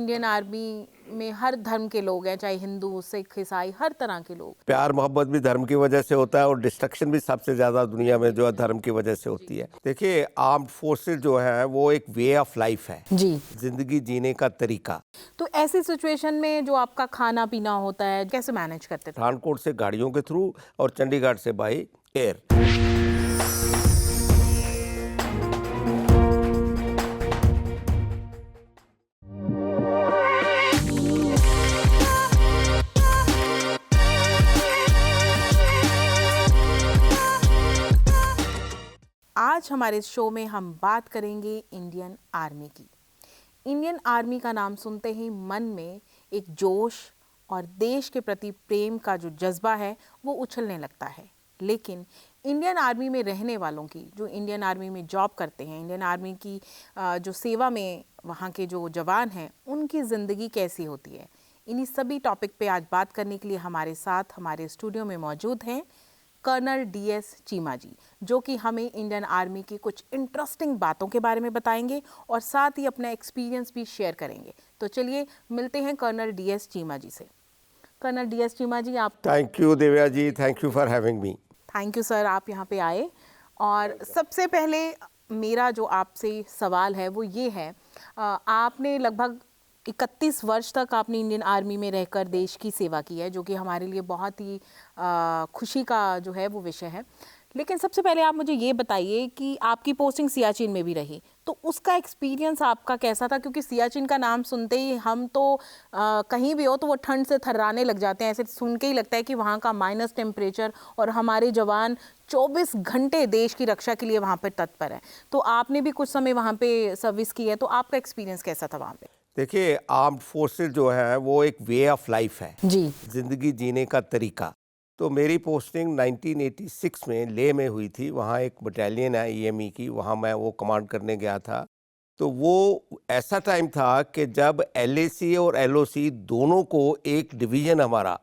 Indian army में हर धर्म के लोग हैं, चाहे हिंदू, सिख, ईसाई, हर तरह के लोग। प्यार मोहब्बत भी धर्म की वजह से होता है और डिस्ट्रक्शन भी सबसे ज्यादा दुनिया में जो है धर्म की वजह से होती है। देखिए, आर्म्ड फोर्सेस जो है वो एक वे ऑफ लाइफ है जी। जिंदगी जीने का तरीका। तो ऐसी सिचुएशन में जो आपका खाना पीना होता है कैसे मैनेज करते थे? पठानकोट से गाड़ियों के थ्रू और चंडीगढ़ से बाई एयर। आज हमारे शो में हम बात करेंगे इंडियन आर्मी की। इंडियन आर्मी का नाम सुनते ही मन में एक जोश और देश के प्रति प्रेम का जो जज्बा है वो उछलने लगता है। लेकिन इंडियन आर्मी में रहने वालों की, जो इंडियन आर्मी में जॉब करते हैं, इंडियन आर्मी की जो सेवा में वहाँ के जो जवान हैं, उनकी ज़िंदगी कैसी होती है, इन्हीं सभी टॉपिक पे आज बात करने के लिए हमारे साथ हमारे स्टूडियो में मौजूद हैं कर्नल DS चीमा जी, जो कि हमें इंडियन आर्मी की कुछ इंटरेस्टिंग बातों के बारे में बताएंगे और साथ ही अपना एक्सपीरियंस भी शेयर करेंगे। तो चलिए मिलते हैं कर्नल DS चीमा जी से। कर्नल DS चीमा जी, आप thank you Divya ji, thank you for having me. Thank you sir, आप यहाँ पे आए। और सबसे पहले मेरा जो आपसे सवाल है वो ये है, आपने लगभग 31 वर्ष तक आपने इंडियन आर्मी में रहकर देश की सेवा की है, जो कि हमारे लिए बहुत ही खुशी का जो है वो विषय है। लेकिन सबसे पहले आप मुझे ये बताइए कि आपकी पोस्टिंग सियाचिन में भी रही, तो उसका एक्सपीरियंस आपका कैसा था? क्योंकि सियाचिन का नाम सुनते ही हम तो कहीं भी हो तो वो ठंड से थर्राने लग जाते हैं। ऐसे सुन के ही लगता है कि वहाँ का माइनस टेम्परेचर, और हमारे जवान 24 घंटे देश की रक्षा के लिए वहाँ पर तत्पर है। तो आपने भी कुछ समय वहाँ पे सर्विस की है, तो आपका एक्सपीरियंस कैसा था वहाँ पे? देखिए, आर्म्ड फोर्सेस जो है वो एक वे ऑफ लाइफ है जी। जिंदगी जीने का तरीका। तो मेरी पोस्टिंग 1986 में लेह में हुई थी। वहाँ एक बटालियन है EME की, वहाँ मैं वो कमांड करने गया था। तो वो ऐसा टाइम था कि जब LAC और LOC दोनों को एक डिवीजन हमारा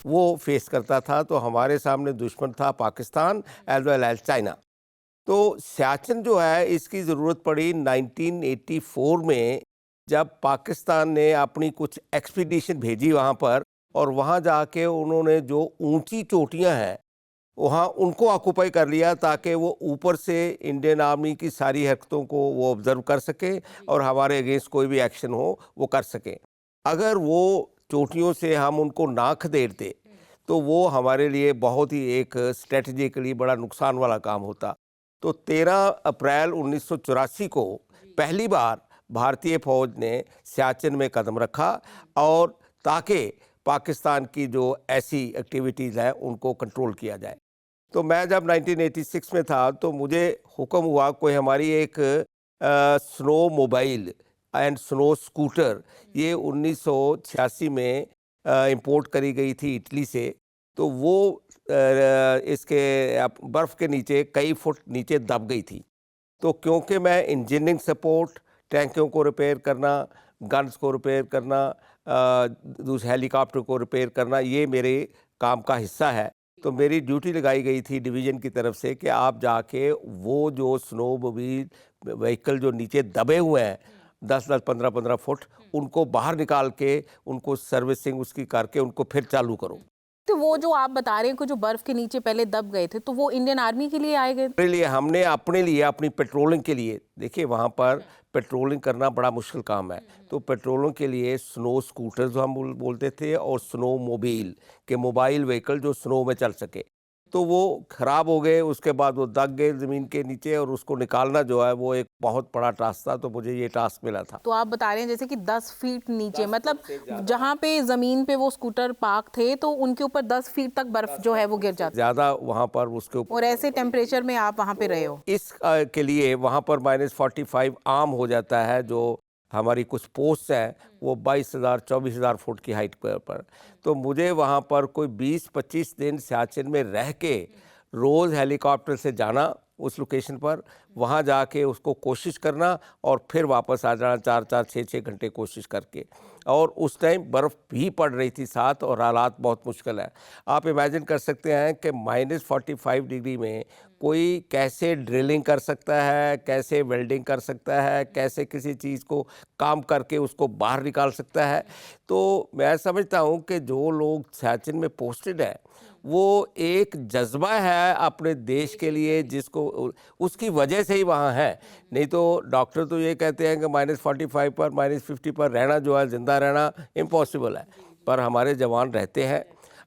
वो फेस करता था। तो हमारे सामने दुश्मन था Pakistan as well as China. तो सियाचिन जो है इसकी ज़रूरत पड़ी 1984 में, जब पाकिस्तान ने अपनी कुछ एक्सपीडिशन भेजी वहाँ पर, और वहाँ जाके उन्होंने जो ऊंची चोटियाँ हैं वहाँ उनको ऑक्यूपाई कर लिया, ताकि वो ऊपर से इंडियन आर्मी की सारी हरकतों को वो ऑब्जर्व कर सके और हमारे अगेंस्ट कोई भी एक्शन हो वो कर सके। अगर वो चोटियों से हम उनको ना खदेड़ते तो वो हमारे लिए बहुत ही एक स्ट्रेटजिकली बड़ा नुकसान वाला काम होता। तो 13 अप्रैल 1984 को पहली बार भारतीय फौज ने सियाचिन में कदम रखा, और ताकि पाकिस्तान की जो ऐसी एक्टिविटीज़ हैं उनको कंट्रोल किया जाए। तो मैं जब 1986 में था तो मुझे हुक्म हुआ, कोई हमारी एक snow mobile and snow scooter, ये 1986 में इंपोर्ट करी गई थी इटली से। तो वो इसके बर्फ़ के नीचे कई फुट नीचे दब गई थी। तो क्योंकि मैं इंजीनियरिंग सपोर्ट, टैंकों को रिपेयर करना, गन्स को रिपेयर करना, दूसरे हेलीकॉप्टर को रिपेयर करना, ये मेरे काम का हिस्सा है। तो मेरी ड्यूटी लगाई गई थी डिवीज़न की तरफ से कि आप जाके वो जो स्नो मोबाइल व्हीकल जो नीचे दबे हुए हैं 10-10, 15-15 फुट, उनको बाहर निकाल के उनको सर्विसिंग उसकी करके उनको फिर चालू करो। तो वो जो आप बता रहे हैं कि जो बर्फ के नीचे पहले दब गए थे, तो वो इंडियन आर्मी के लिए आए गए? अपने लिए, हमने अपने लिए अपनी पेट्रोलिंग के लिए, देखिए वहाँ पर पेट्रोलिंग करना बड़ा मुश्किल काम है। तो पेट्रोलिंग के लिए स्नो स्कूटर जो हम बोलते थे, और स्नो मोबाइल के मोबाइल व्हीकल जो स्नो में चल सके, तो वो ख़राब हो गए। उसके बाद वो दब गए ज़मीन के नीचे, और उसको निकालना जो है वो एक बहुत बड़ा टास्क था। तो मुझे ये टास्क मिला था। तो आप बता रहे हैं जैसे कि 10 फीट नीचे, मतलब जहाँ पे ज़मीन पे वो स्कूटर पार्क थे तो उनके ऊपर 10 फीट तक बर्फ जो है वो गिर जाती, ज़्यादा वहाँ पर उसके ऊपर, और ऐसे टेम्परेचर में आप वहाँ पे रहे हो। इस के लिए वहाँ पर -45 आम हो जाता है। जो हमारी कुछ पोस्ट हैं वो 22,000-24,000 फुट की हाइट पर। तो मुझे वहाँ पर कोई 20-25 दिन सियाचिन में रह के रोज़ हेलीकॉप्टर से जाना, उस लोकेशन पर, वहाँ जाके उसको कोशिश करना और फिर वापस आ जाना 4-4, 6-6 घंटे कोशिश करके। और उस टाइम बर्फ़ भी पड़ रही थी साथ और हालात बहुत मुश्किल है। आप इमेजिन कर सकते हैं कि -45 डिग्री में कोई कैसे ड्रिलिंग कर सकता है, कैसे वेल्डिंग कर सकता है, कैसे किसी चीज़ को काम करके उसको बाहर निकाल सकता है। तो मैं समझता हूँ कि जो लोग सियाचिन में पोस्टेड हैं, वो एक जज़्बा है अपने देश के लिए जिसको उसकी वजह से ही वहाँ है। नहीं तो डॉक्टर तो ये कहते हैं कि -45 पर, -50 पर रहना जो है, ज़िंदा रहना इम्पॉसिबल है। पर हमारे जवान रहते हैं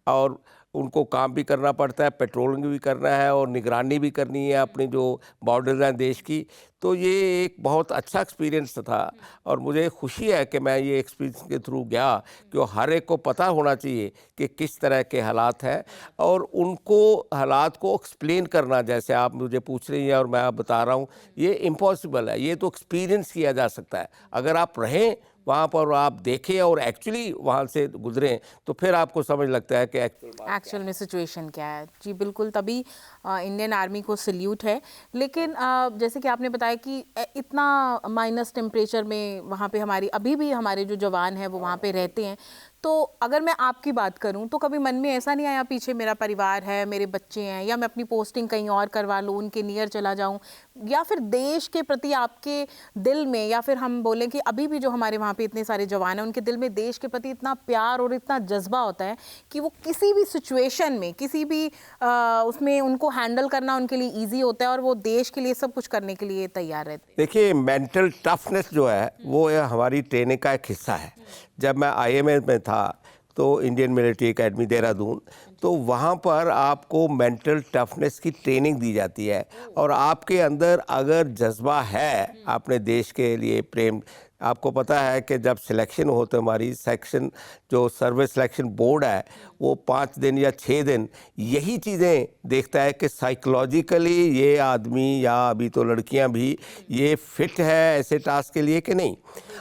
और उनको काम भी करना पड़ता है, पेट्रोलिंग भी करना है और निगरानी भी करनी है अपनी जो बॉर्डर्स हैं देश की। तो ये एक बहुत अच्छा एक्सपीरियंस था और मुझे खुशी है कि मैं ये एक्सपीरियंस के थ्रू गया, कि हर एक को पता होना चाहिए कि किस तरह के हालात हैं और उनको हालात को एक्सप्लेन करना, जैसे आप मुझे पूछ रही हैं और मैं आप बता रहा हूँ, ये इम्पॉसिबल है। ये तो एक्सपीरियंस किया जा सकता है। अगर आप रहें वहाँ पर, आप देखें और एक्चुअली वहाँ से गुजरें, तो फिर आपको समझ लगता है कि एक्चुअल में सिचुएशन क्या है। जी बिल्कुल, तभी इंडियन आर्मी को सल्यूट है। लेकिन जैसे कि आपने बताया कि इतना माइनस टेम्परेचर में वहाँ पे हमारी अभी भी हमारे जो जवान हैं वो वहाँ पे रहते हैं। तो अगर मैं आपकी बात करूं तो कभी मन में ऐसा नहीं आया, पीछे मेरा परिवार है, मेरे बच्चे हैं, या मैं अपनी पोस्टिंग कहीं और करवा लूं, उनके नियर चला जाऊं, या फिर देश के प्रति आपके दिल में, या फिर हम बोलें कि अभी भी जो हमारे वहाँ पे इतने सारे जवान हैं उनके दिल में देश के प्रति इतना प्यार और इतना जज्बा होता है कि वो किसी भी सिचुएशन में, किसी भी उसमें उनको हैंडल करना उनके लिए ईजी होता है और वो देश के लिए सब कुछ करने के लिए तैयार रहते हैं। देखिए, मेंटल टफनेस जो है वो हमारी ट्रेनिंग का एक हिस्सा है। जब मैं आईएमए में था तो इंडियन मिलिट्री एकेडमी देहरादून, तो वहाँ पर आपको मेंटल टफनेस की ट्रेनिंग दी जाती है और आपके अंदर अगर जज्बा है अपने देश के लिए प्रेम, आपको पता है कि जब सिलेक्शन होते हमारी सेक्शन जो सर्विस सिलेक्शन बोर्ड है वो 5 दिन या 6 दिन यही चीज़ें देखता है कि साइकोलॉजिकली ये आदमी या अभी तो लड़कियां भी ये फिट है ऐसे टास्क के लिए कि नहीं।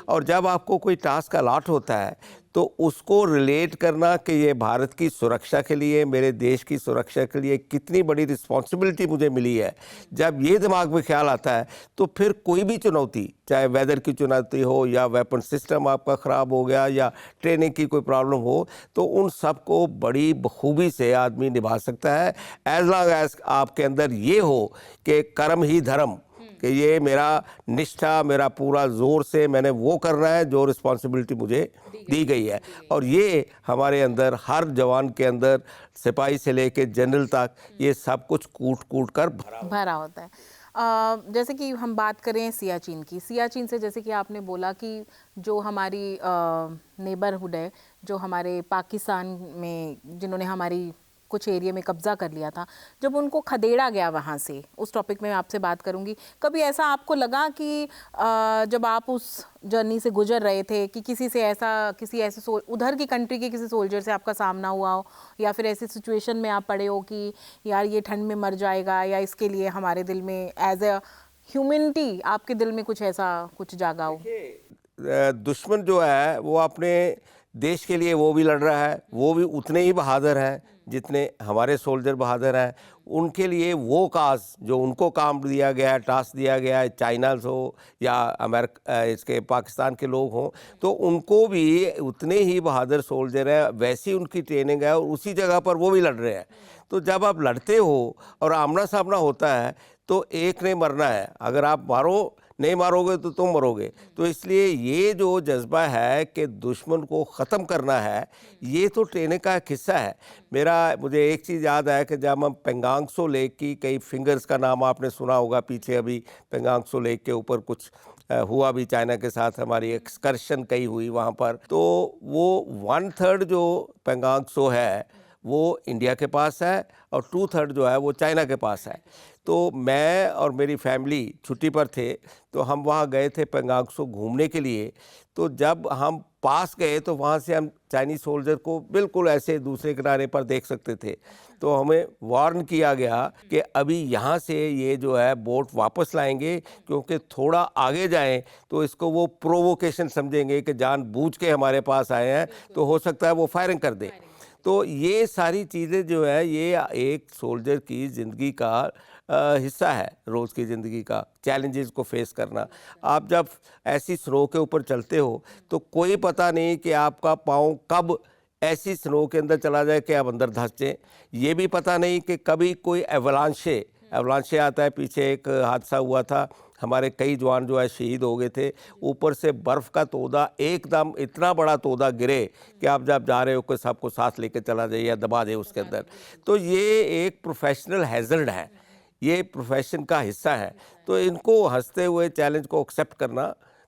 और जब आपको कोई टास्क अलॉट होता है तो उसको रिलेट करना कि ये भारत की सुरक्षा के लिए, मेरे देश की सुरक्षा के लिए कितनी बड़ी रिस्पॉन्सिबिलिटी मुझे मिली है, जब ये दिमाग में ख्याल आता है तो फिर कोई भी चुनौती, चाहे वेदर की चुनौती हो या वेपन सिस्टम आपका ख़राब हो गया या ट्रेनिंग की कोई प्रॉब्लम हो, तो उन सब को बड़ी बखूबी से आदमी निभा सकता है, एज लॉन्ग एज आपके अंदर ये हो कि कर्म ही धर्म, कि ये मेरा निष्ठा, मेरा पूरा जोर से मैंने वो करना है जो रिस्पॉन्सिबिलिटी मुझे दी गई है। और ये हमारे अंदर, हर जवान के अंदर, सिपाही से लेके जनरल तक, ये सब कुछ कूट कूट कर भरा होता है। जैसे कि हम बात करें सियाचिन की, सियाचिन से जैसे कि आपने बोला कि जो हमारी नेबरहुड है, जो हमारे पाकिस्तान में जिन्होंने हमारी कुछ एरिया में कब्जा कर लिया था, जब उनको खदेड़ा गया वहाँ से, उस टॉपिक में मैं आपसे बात करूँगी। कभी ऐसा आपको लगा कि जब आप उस जर्नी से गुजर रहे थे कि किसी ऐसे उधर की कंट्री के किसी सोल्जर से आपका सामना हुआ हो, या फिर ऐसी सिचुएशन में आप पड़े हो कि यार ये ठंड में मर जाएगा, या इसके लिए हमारे दिल में एज ए ह्यूमैनिटी आपके दिल में कुछ ऐसा कुछ जागा हो? दुश्मन जो है वो अपने देश के लिए वो भी लड़ रहा है, वो भी उतने ही बहादुर हैं जितने हमारे सोल्जर बहादुर हैं। उनके लिए वो काज जो उनको काम दिया गया है, टास्क दिया गया है, चाइना हो या अमेरिका, इसके पाकिस्तान के लोग हों, तो उनको भी उतने ही बहादुर सोल्जर हैं, वैसी उनकी ट्रेनिंग है और उसी जगह पर वो भी लड़ रहे हैं। तो जब आप लड़ते हो और आमना सामना होता है तो एक ने मरना है, अगर आप नहीं मारोगे तो तुम मरोगे। तो इसलिए ये जो जज्बा है कि दुश्मन को ख़त्म करना है, ये तो ट्रेनिंग का एक हिस्सा है। मुझे एक चीज़ याद है कि जब हम पेंगांग त्सो लेक की, कई फिंगर्स का नाम आपने सुना होगा, पीछे अभी पेंगांग त्सो लेक के ऊपर कुछ हुआ भी, चाइना के साथ हमारी एक्सकर्शन कई हुई वहाँ पर। तो वो 1/3 जो पेंगांग त्सो है वो इंडिया के पास है और 2/3 जो है वो चाइना के पास है। तो मैं और मेरी फैमिली छुट्टी पर थे, तो हम वहाँ गए थे पेंगांग त्सो घूमने के लिए। तो जब हम पास गए तो वहाँ से हम चाइनीज़ सोल्जर को बिल्कुल ऐसे दूसरे किनारे पर देख सकते थे। तो हमें वार्न किया गया कि अभी यहाँ से ये जो है बोट वापस लाएंगे, क्योंकि थोड़ा आगे जाएं तो इसको वो प्रोवोकेशन समझेंगे कि जानबूझ के हमारे पास आए हैं, तो हो सकता है वो फायरिंग कर दें। तो ये सारी चीज़ें जो है ये एक सोल्जर की ज़िंदगी का हिस्सा है, रोज़ की ज़िंदगी का, चैलेंजेस को फेस करना। आप जब ऐसी स्नो के ऊपर चलते हो तो कोई पता नहीं कि आपका पाँव कब ऐसी स्नो के अंदर चला जाए कि आप अंदर धंस जाएँ। ये भी पता नहीं कि कभी कोई एवलांशे आता है। पीछे एक हादसा हुआ था, हमारे कई जवान जो है शहीद हो गए थे। ऊपर से बर्फ़ का तोदा, एकदम इतना बड़ा तोदा गिरे कि आप जब जा रहे हो कि सबको साथ लेके चला जाए या दबा दे उसके अंदर। तो ये एक प्रोफ़ेशनल हैज़र्ड है, ये प्रोफ़ेशन का हिस्सा है। तो इनको हँसते हुए चैलेंज को एक्सेप्ट करना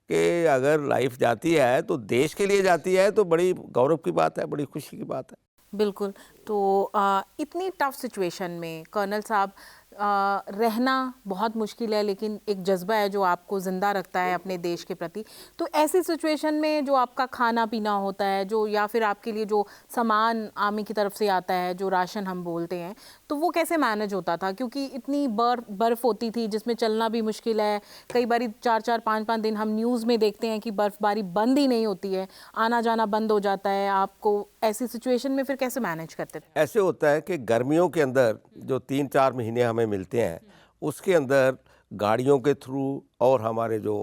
कि अगर लाइफ़ जाती है तो देश के लिए जाती है, तो बड़ी गौरव की बात है, बड़ी खुशी की बात है। बिल्कुल। तो इतनी टफ सिचुएशन में कर्नल साहब रहना बहुत मुश्किल है, लेकिन एक जज्बा है जो आपको ज़िंदा रखता है अपने देश के प्रति। तो ऐसी सिचुएशन में जो आपका खाना पीना होता है, जो या फिर आपके लिए जो सामान आर्मी की तरफ से आता है, जो राशन हम बोलते हैं, तो वो कैसे मैनेज होता था? क्योंकि इतनी बर्फ़ होती थी जिसमें चलना भी मुश्किल है। कई बारी 4-4 5-5 दिन हम न्यूज़ में देखते हैं कि बर्फ़बारी बंद ही नहीं होती है, आना जाना बंद हो जाता है। आपको ऐसी सिचुएशन में फिर कैसे मैनेज करते थे? ऐसे होता है कि गर्मियों के अंदर जो 3-4 महीने हमें मिलते हैं, उसके अंदर गाड़ियों के थ्रू और हमारे जो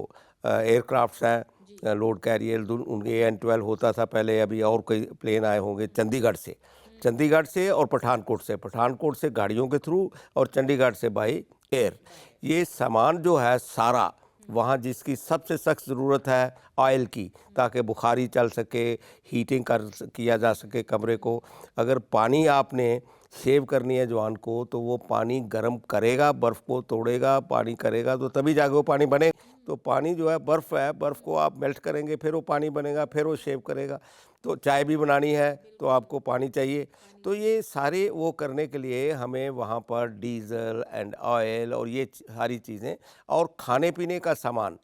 एयरक्राफ्ट्स हैं, लोड कैरियर उनके AN-12 होता था पहले, अभी और कई प्लेन आए होंगे चंडीगढ़ से और पठानकोट से गाड़ियों के थ्रू और चंडीगढ़ से बाई एयर। ये सामान जो है सारा वहाँ जिसकी सबसे सख्त ज़रूरत है ऑयल की, ताकि बुखारी चल सके, हीटिंग किया जा सके कमरे को। अगर पानी आपने सेव करनी है जवान को, तो वो पानी गर्म करेगा, बर्फ़ को तोड़ेगा, पानी करेगा तो तभी जाके वो पानी बने। तो पानी जो है बर्फ़ को आप मेल्ट करेंगे, फिर वो पानी बनेगा, फिर वो सेव करेगा। तो चाय भी बनानी है तो आपको पानी चाहिए। तो ये सारे वो करने के लिए हमें वहाँ पर डीज़ल एंड ऑयल और ये सारी चीज़ें और खाने पीने का सामान।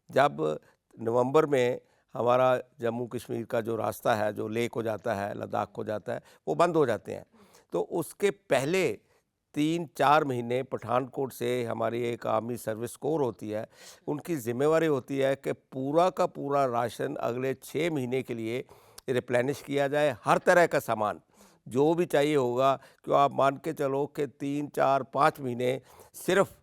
जब नवंबर में हमारा जम्मू कश्मीर का जो रास्ता है, जो लेह को जाता है, लद्दाख को जाता है, वो बंद हो जाते हैं। तो उसके पहले 3-4 महीने पठानकोट से हमारी एक आर्मी सर्विस कोर होती है, उनकी ज़िम्मेवारी होती है कि पूरा का पूरा राशन अगले 6 महीने के लिए रिप्लेनिश किया जाए। हर तरह का सामान जो भी चाहिए होगा, क्यों आप मान के चलो कि 3-4-5 महीने सिर्फ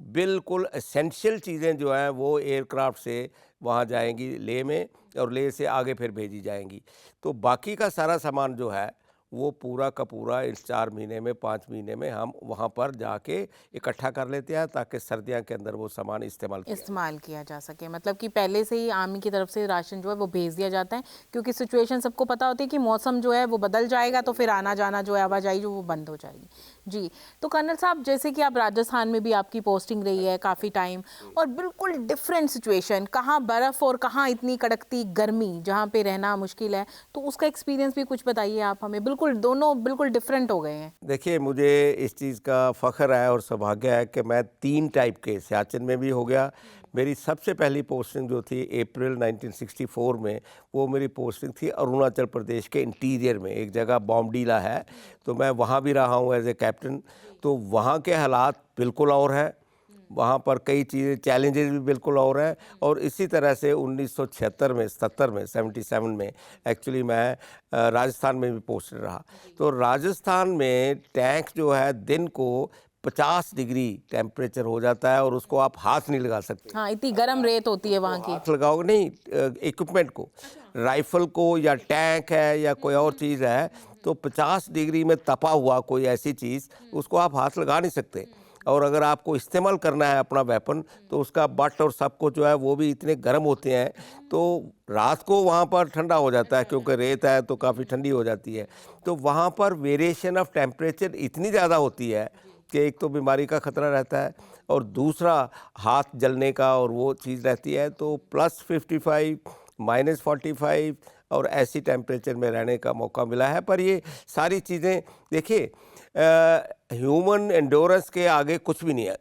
बिल्कुल एसेंशियल चीज़ें जो हैं वो एयरक्राफ्ट से वहाँ जाएंगी लेह में, और लेह से आगे फिर भेजी जाएंगी। तो बाकी का सारा सामान जो है वो पूरा का पूरा इस 4 महीने में 5 महीने में हम वहाँ पर जाके इकट्ठा कर लेते हैं, ताकि सर्दियों के अंदर वो सामान इस्तेमाल किया जा सके। मतलब कि पहले से ही आर्मी की तरफ से राशन जो है वो भेज दिया जाता है, क्योंकि सिचुएशन सबको पता होती है कि मौसम जो है वो बदल जाएगा, तो फिर आना जाना जो है, आवाजाही जो वो बंद हो जाएगी। जी। तो कर्नल साहब, जैसे कि आप राजस्थान में भी आपकी पोस्टिंग रही है काफ़ी टाइम, और बिल्कुल डिफरेंट सिचुएशन, कहाँ बर्फ़ और कहाँ इतनी कड़कती गर्मी जहाँ पे रहना मुश्किल है, तो उसका एक्सपीरियंस भी कुछ बताइए आप हमें। बिल्कुल दोनों बिल्कुल डिफरेंट हो गए हैं। देखिए, मुझे इस चीज़ का फ़ख्र है और सौभाग्य है कि मैं 3 टाइप के, सियाचिन में भी हो गया। मेरी सबसे पहली पोस्टिंग जो थी अप्रैल 1964 में, वो मेरी पोस्टिंग थी अरुणाचल प्रदेश के इंटीरियर में, एक जगह बॉमडीला है। तो मैं वहाँ भी रहा हूँ एज ए कैप्टन। तो वहाँ के हालात बिल्कुल और हैं, वहाँ पर कई चीज़ें चैलेंजेस भी बिल्कुल और हैं। और इसी तरह से 1976 में 77 में एक्चुअली मैं राजस्थान में भी पोस्टेड रहा। तो राजस्थान में टैंक जो है दिन को 50 डिग्री टेम्परेचर हो जाता है और उसको आप हाथ नहीं लगा सकते। हाँ, इतनी गर्म रेत होती है वहाँ की। हाथ लगाओगे नहीं, इक्विपमेंट को, राइफल को या टैंक है या कोई और चीज़ है, तो 50 डिग्री में तपा हुआ कोई ऐसी चीज़, उसको आप हाथ लगा नहीं सकते। और अगर आपको इस्तेमाल करना है अपना वेपन, तो उसका बट और सब कुछ जो है वो भी इतने गर्म होते हैं। तो रात को वहाँ पर ठंडा हो जाता है, क्योंकि रेत है तो काफ़ी ठंडी हो जाती है। तो वहाँ पर वेरिएशन ऑफ टेम्परेचर इतनी ज़्यादा होती है कि एक तो बीमारी का खतरा रहता है, और दूसरा हाथ जलने का और वो चीज़ रहती है। तो +55 -45 और ऐसी टेम्परेचर में रहने का मौका मिला है। पर ये सारी चीज़ें देखिए, ह्यूमन एंडोरेंस के आगे कुछ भी नहीं है।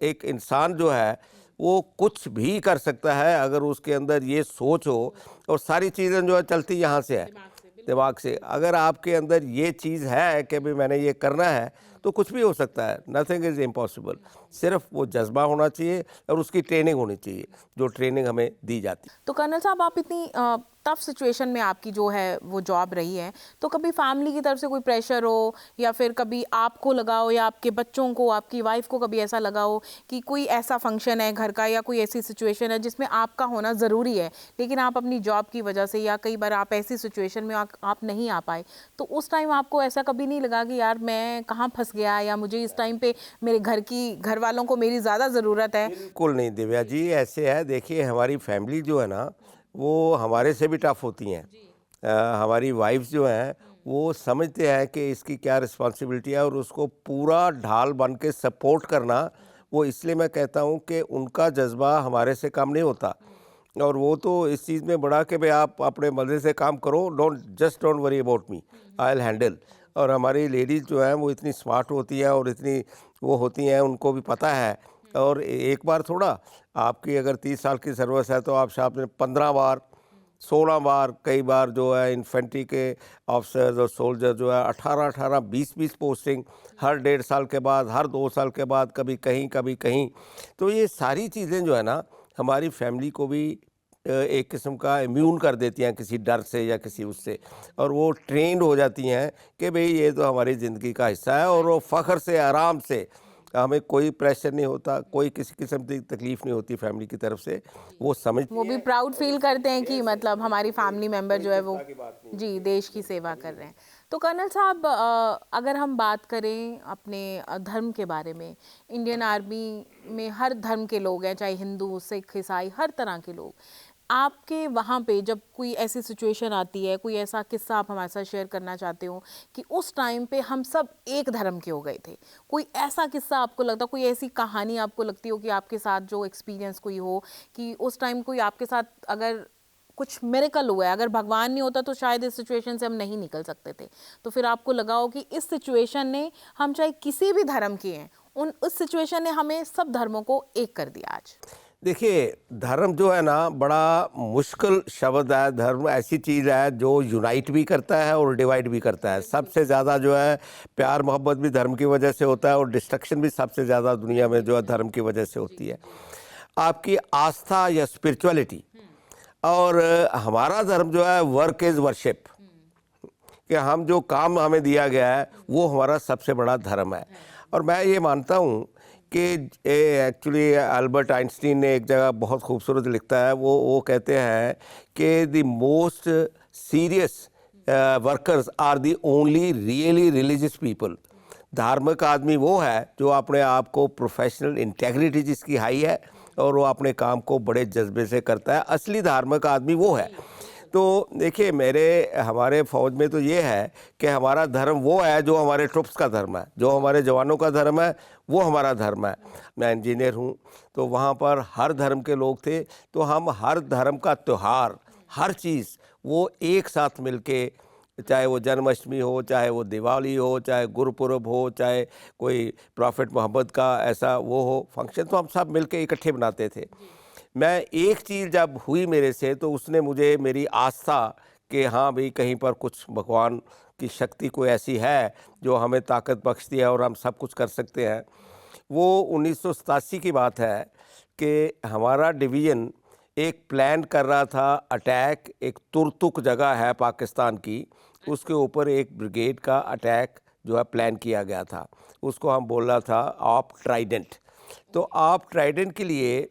एक इंसान जो है वो कुछ भी कर सकता है, अगर उसके अंदर ये सोच हो। और सारी चीज़ें जो है चलती यहाँ से है, दिमाग से। अगर आपके अंदर ये चीज़ है कि भाई मैंने ये करना है, तो कुछ भी हो सकता है, नथिंग इज़ इम्पॉसिबल। सिर्फ वो जज्बा होना चाहिए और उसकी ट्रेनिंग होनी चाहिए, जो ट्रेनिंग हमें दी जाती है। तो कर्नल साहब, आप इतनी टफ सिचुएशन में आपकी जो है वो जॉब रही है, तो कभी फैमिली की तरफ से कोई प्रेशर हो, या फिर कभी आपको लगा हो या आपके बच्चों को, आपकी वाइफ को कभी ऐसा लगा हो कि कोई ऐसा फंक्शन है घर का या कोई ऐसी सिचुएशन है जिसमें आपका होना ज़रूरी है, लेकिन आप अपनी जॉब की वजह से या कई बार आप ऐसी सिचुएशन में आप नहीं आ पाए, तो उस टाइम आपको ऐसा कभी नहीं लगा कि यार मैं कहाँ फंस गया, या मुझे इस टाइम पे मेरे घर वालों को मेरी ज़्यादा ज़रूरत है? बिल्कुल नहीं दिव्या जी, ऐसे है, देखिए हमारी फैमिली जो है ना, वो हमारे से भी टफ होती हैं। हमारी वाइफ्स जो हैं वो समझते हैं कि इसकी क्या रिस्पॉन्सिबिलिटी है, और उसको पूरा ढाल बन के सपोर्ट करना, वो इसलिए मैं कहता हूँ कि उनका जज्बा हमारे से कम नहीं होता। और वो तो इस चीज़ में बड़ा कि भाई आप अपने मज़े से काम करो, don't worry about me, I will handle. और हमारी लेडीज़ जो हैं वो इतनी स्मार्ट होती हैं और इतनी वो होती हैं, उनको भी पता है। और एक बार थोड़ा, आपकी अगर 30 साल की सर्विस है तो आप साथ में 15 बार, 16 बार, कई बार जो है इन्फेंट्री के ऑफिसर्स और सोल्जर जो है 18-18, 20-20 पोस्टिंग हर 1.5 साल के बाद, हर 2 साल के बाद, कभी कहीं कभी कहीं। तो ये सारी चीज़ें जो है ना, हमारी फैमिली को भी एक किस्म का इम्यून कर देती हैं किसी डर से या किसी उससे, और वो ट्रेंड हो जाती हैं कि भाई ये तो हमारी ज़िंदगी का हिस्सा है, और वो फ़ख्र से, आराम से, हमें कोई प्रेशर नहीं होता, कोई किसी किस्म की तकलीफ़ नहीं होती फैमिली की तरफ से। वो समझती वो भी हैं प्राउड फील करते हैं कि Yes, मतलब हमारी फैमिली मेंबर जो है वो चिंता की बात नहीं है। जी देश की सेवा कर रहे हैं। तो कर्नल साहब, अगर हम बात करें अपने धर्म के बारे में, इंडियन आर्मी में हर धर्म के लोग हैं, चाहे हिंदू, सिख, ईसाई, हर तरह के लोग। आपके वहाँ पे जब कोई ऐसी सिचुएशन आती है, कोई ऐसा किस्सा आप हमारे साथ शेयर करना चाहते हो कि उस टाइम पे हम सब एक धर्म के हो गए थे, कोई ऐसा किस्सा आपको लगता, कोई ऐसी कहानी आपको लगती हो कि आपके साथ जो एक्सपीरियंस कोई हो कि उस टाइम कोई आपके साथ अगर कुछ मिरेकल हुआ है, अगर भगवान नहीं होता तो शायद इस सिचुएशन से हम नहीं निकल सकते थे, तो फिर आपको लगा हो कि इस सिचुएशन ने, हम चाहे किसी भी धर्म के हैं, उस सिचुएशन ने हमें सब धर्मों को एक कर दिया आज? देखिए, धर्म जो है ना, बड़ा मुश्किल शब्द है। धर्म ऐसी चीज़ है जो यूनाइट भी करता है और डिवाइड भी करता है। सबसे ज़्यादा जो है प्यार मोहब्बत भी धर्म की वजह से होता है, और डिस्ट्रक्शन भी सबसे ज़्यादा दुनिया में जो है धर्म की वजह से होती है। आपकी आस्था या स्पिरिचुअलिटी, और हमारा धर्म जो है वर्क इज़ वर्शिप, कि हम जो काम हमें दिया गया है वो हमारा सबसे बड़ा धर्म है। और मैं ये मानता हूँ कि एक्चुअली अल्बर्ट आइंस्टीन ने एक जगह बहुत खूबसूरत लिखता है, वो कहते हैं कि the most serious workers are the only really religious people. धार्मिक आदमी वो है जो अपने आप को, प्रोफेशनल इंटेग्रिटी जिसकी हाई है, और वो अपने काम को बड़े जज्बे से करता है। असली धार्मिक आदमी वो है। तो देखिए, हमारे फ़ौज में तो ये है कि हमारा धर्म वो है जो हमारे ट्रुप्स का धर्म है, जो हमारे जवानों का धर्म है वो हमारा धर्म है। मैं इंजीनियर हूँ, तो वहाँ पर हर धर्म के लोग थे, तो हम हर धर्म का त्यौहार, हर चीज़ वो एक साथ मिलके, चाहे वो जन्माष्टमी हो, चाहे वो दिवाली हो, चाहे गुरुपुरब हो, चाहे कोई प्रॉफिट मोहम्मद का ऐसा वो हो फंक्शन, तो हम सब मिलके इकट्ठे मनाते थे। मैं एक चीज़ जब हुई मेरे से, तो उसने मुझे, मेरी आस्था कि हाँ भाई कहीं पर कुछ भगवान की शक्ति कोई ऐसी है जो हमें ताकत बख्शती है और हम सब कुछ कर सकते हैं। वो 1987 की बात है कि हमारा डिवीज़न एक प्लान कर रहा था अटैक, एक तुर्तुक जगह है पाकिस्तान की, उसके ऊपर एक ब्रिगेड का अटैक जो है प्लान किया गया था। उसको हम बोल रहा था आप ट्राइडेंट। तो आप ट्राइडेंट के लिए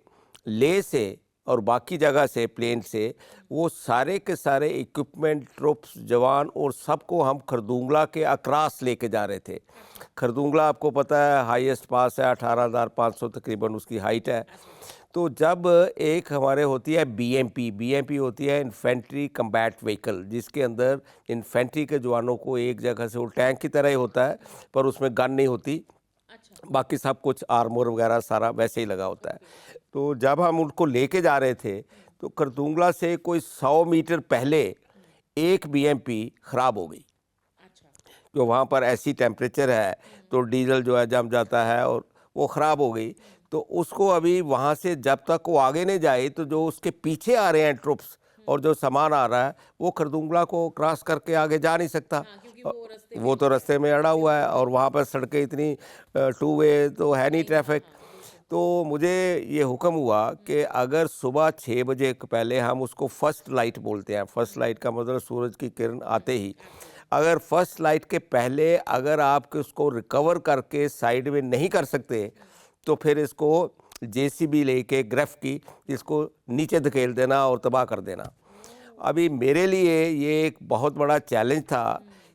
ले से और बाकी जगह से, प्लेन से, वो सारे के सारे इक्विपमेंट, ट्रुप्स, जवान और सबको हम खरदुंगला के अक्रॉस लेके जा रहे थे। खरदुंगला आपको पता है हाईएस्ट पास है, 18,500 तकरीबन उसकी हाइट है। तो जब एक हमारे होती है बीएमपी होती है इन्फेंट्री कम्बैट व्हीकल, जिसके अंदर इन्फेंट्री के जवानों को एक जगह से, वो टैंक की तरह ही होता है पर उसमें गन नहीं होती, बाकी सब कुछ आर्मर वगैरह सारा वैसे ही लगा होता है। तो जब हम उनको लेके जा रहे थे, तो खरदुंगला से कोई 100 मीटर पहले एक बीएमपी ख़राब हो गई। जो वहाँ पर ऐसी टेम्परेचर है तो डीजल जो है जम जाता है, और वो ख़राब हो गई। तो उसको अभी वहाँ से जब तक वो आगे नहीं जाए, तो जो उसके पीछे आ रहे हैं ट्रुप्स, और जो सामान आ रहा है वो खरदुंगला को क्रॉस करके आगे जा नहीं सकता। वो तो रास्ते में अड़ा हुआ है और वहाँ पर सड़कें इतनी टू वे तो है नहीं ट्रैफिक। तो मुझे ये हुक्म हुआ कि अगर सुबह 6 बजे के पहले हम उसको फर्स्ट लाइट बोलते हैं, फर्स्ट लाइट का मतलब सूरज की किरण आते ही, अगर फर्स्ट लाइट के पहले अगर आप उसको रिकवर करके साइड में नहीं कर सकते तो फिर इसको जेसीबी लेके ग्रेफ की इसको नीचे धकेल देना और तबाह कर देना। अभी मेरे लिए ये एक बहुत बड़ा चैलेंज था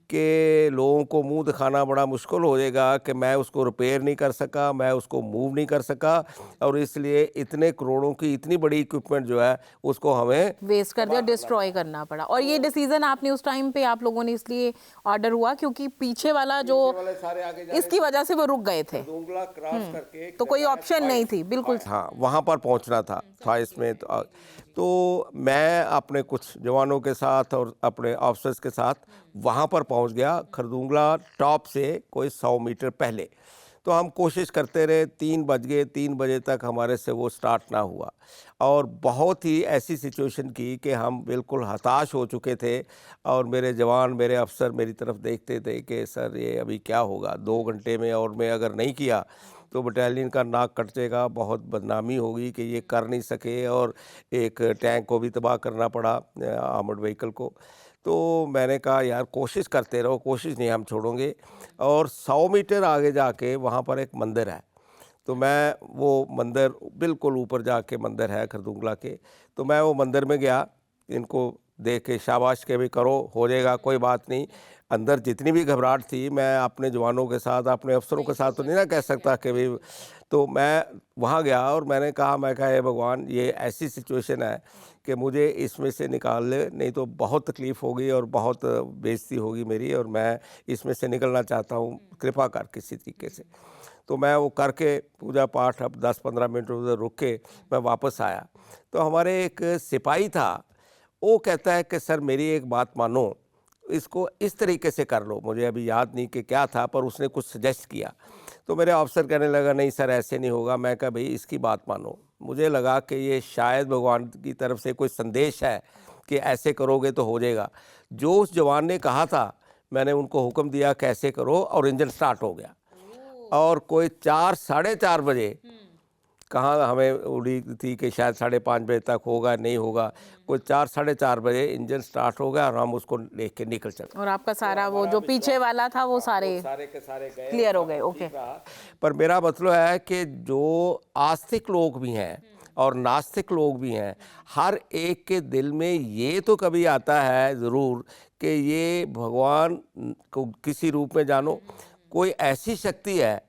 कि लोगों को मुंह दिखाना बड़ा मुश्किल हो जाएगा कि मैं उसको रिपेयर नहीं कर सका, मैं उसको मूव नहीं कर सका और इसलिए इतने करोड़ों की इतनी बड़ी इक्विपमेंट जो है उसको हमें वेस्ट कर दिया, डिस्ट्रॉय करना पड़ा। और ये डिसीजन आपने उस टाइम पे आप लोगों ने इसलिए ऑर्डर हुआ क्योंकि पीछे वाला जो सारे आगे जा इसकी वजह से वो रुक गए थे, डोंगला क्रॉस करके तो कोई ऑप्शन नहीं थी। बिल्कुल हाँ वहाँ पर पहुँचना था फाइस में। तो मैं अपने कुछ जवानों के साथ और अपने ऑफिसर्स के साथ वहाँ पर पहुँच गया, खरदुंगला टॉप से कोई 100 मीटर पहले। तो हम कोशिश करते रहे, 3 बज गए, 3 बजे तक हमारे से वो स्टार्ट ना हुआ और बहुत ही ऐसी सिचुएशन की कि हम बिल्कुल हताश हो चुके थे और मेरे जवान, मेरे अफसर मेरी तरफ देखते थे कि सर ये अभी क्या होगा 2 घंटे में, और मैं अगर नहीं किया तो बटालियन का नाक कट जाएगा, बहुत बदनामी होगी कि ये कर नहीं सके और एक टैंक को भी तबाह करना पड़ा, आर्मर्ड व्हीकल को। तो मैंने कहा यार कोशिश करते रहो, कोशिश नहीं हम छोड़ेंगे। और 100 मीटर आगे जाके वहाँ पर एक मंदिर है, तो मैं वो मंदिर बिल्कुल ऊपर जाके मंदिर है खरदुंगला के, तो मैं वो मंदिर में गया, इनको देख के शाबाश के भी करो, हो जाएगा कोई बात नहीं। अंदर जितनी भी घबराहट थी मैं अपने जवानों के साथ, अपने अफसरों के साथ तो नहीं ना कह सकता कि भाई, तो मैं वहाँ गया और मैंने कहा, मैं कहा हे भगवान ये ऐसी सिचुएशन है कि मुझे इसमें से निकाल ले, नहीं तो बहुत तकलीफ़ होगी और बहुत बेइज्जती होगी मेरी, और मैं इसमें से निकलना चाहता हूँ, कृपा कर किसी तरीके से। तो मैं वो करके पूजा पाठ अब 10-15 मिनट उधर रुक के मैं वापस आया, तो हमारे एक सिपाही था, वो कहता है कि सर मेरी एक बात मानो, इसको इस तरीके से कर लो। मुझे अभी याद नहीं कि क्या था, पर उसने कुछ सजेस्ट किया। तो मेरे ऑफिसर कहने लगा नहीं सर ऐसे नहीं होगा। मैं कहा भाई इसकी बात मानो। मुझे लगा कि ये शायद भगवान की तरफ से कोई संदेश है कि ऐसे करोगे तो हो जाएगा। जो उस जवान ने कहा था मैंने उनको हुक्म दिया कैसे करो, और इंजन स्टार्ट हो गया। और कोई 4 साढ़े 4 बजे, कहाँ हमें उम्मीद थी कि शायद 5:30 बजे तक होगा, नहीं होगा, कोई 4 साढ़े 4 बजे इंजन स्टार्ट हो गया और हम उसको लेके निकल चले। और आपका सारा वो जो पीछे वाला था वो सारे के सारे गए, क्लियर हो गए। ओके। पर मेरा मतलब है कि जो आस्तिक लोग भी हैं और नास्तिक लोग भी हैं, हर एक के दिल में ये तो कभी आता है ज़रूर कि ये भगवान को किसी रूप में जानो, कोई ऐसी शक्ति है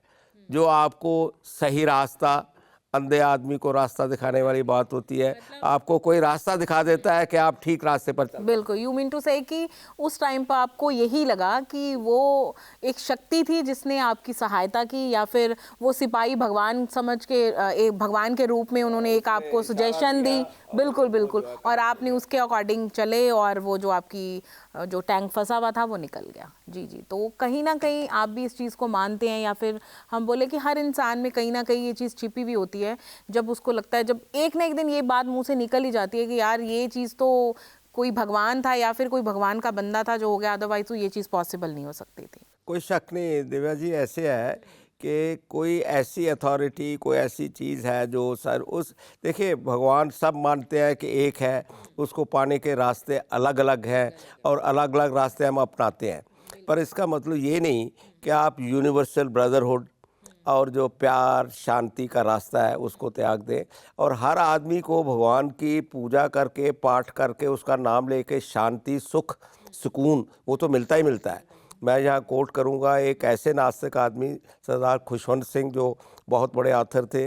जो आपको सही रास्ता, अंधे आदमी को रास्ता दिखाने वाली बात होती है, आपको कोई रास्ता दिखा देता है कि आप ठीक रास्ते पर चल। बिल्कुल, यू मीन टू से कि उस टाइम पर आपको यही लगा कि वो एक शक्ति थी जिसने आपकी सहायता की, या फिर वो सिपाही भगवान समझ के एक भगवान के रूप में उन्होंने एक आपको सजेशन दी। बिल्कुल बिल्कुल, और आपने उसके अकॉर्डिंग चले और वो जो आपकी जो टैंक फंसा हुआ था वो निकल गया। जी जी, तो कहीं ना कहीं आप भी इस चीज़ को मानते हैं, या फिर हम बोले कि हर इंसान में कहीं ना कहीं ये चीज़ छिपी हुई होती है, जब उसको लगता है, जब एक ना एक दिन ये बात मुंह से निकल ही जाती है कि यार ये चीज़ तो कोई भगवान था या फिर कोई भगवान का बंदा था जो हो गया, अदरवाइज तो ये चीज़ पॉसिबल नहीं हो सकती थी। कोई शक नहीं दिव्या जी, ऐसे है कि कोई ऐसी अथॉरिटी, कोई ऐसी चीज़ है जो सर उस, देखिए भगवान सब मानते हैं कि एक है, उसको पाने के रास्ते अलग अलग हैं और अलग अलग रास्ते हम अपनाते हैं, पर इसका मतलब ये नहीं कि आप यूनिवर्सल ब्रदरहुड और जो प्यार शांति का रास्ता है उसको त्याग दें। और हर आदमी को भगवान की पूजा करके, पाठ करके, उसका नाम लेके शांति, सुख, सुकून वो तो मिलता ही मिलता है। मैं यहाँ कोट करूँगा एक ऐसे नास्तिक आदमी सरदार खुशवंत सिंह जो बहुत बड़े ऑथर थे।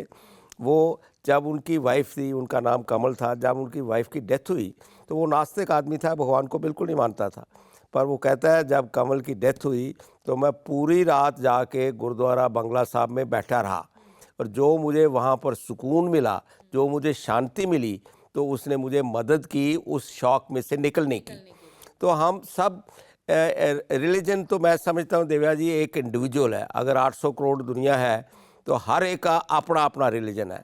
वो जब उनकी वाइफ थी, उनका नाम कमल था, जब उनकी वाइफ की डेथ हुई तो वो नास्तिक आदमी था, भगवान को बिल्कुल नहीं मानता था, पर वो कहता है जब कमल की डेथ हुई तो मैं पूरी रात जाके गुरुद्वारा बंगला साहब में बैठा रहा, और जो मुझे वहाँ पर सुकून मिला, जो मुझे शांति मिली, तो उसने मुझे मदद की उस शौक में से निकलने की। तो हम सब रिलीजन तो मैं समझता हूँ दिव्या जी एक इंडिविजुअल है। अगर 800 करोड़ दुनिया है तो हर एक का अपना अपना रिलीजन है,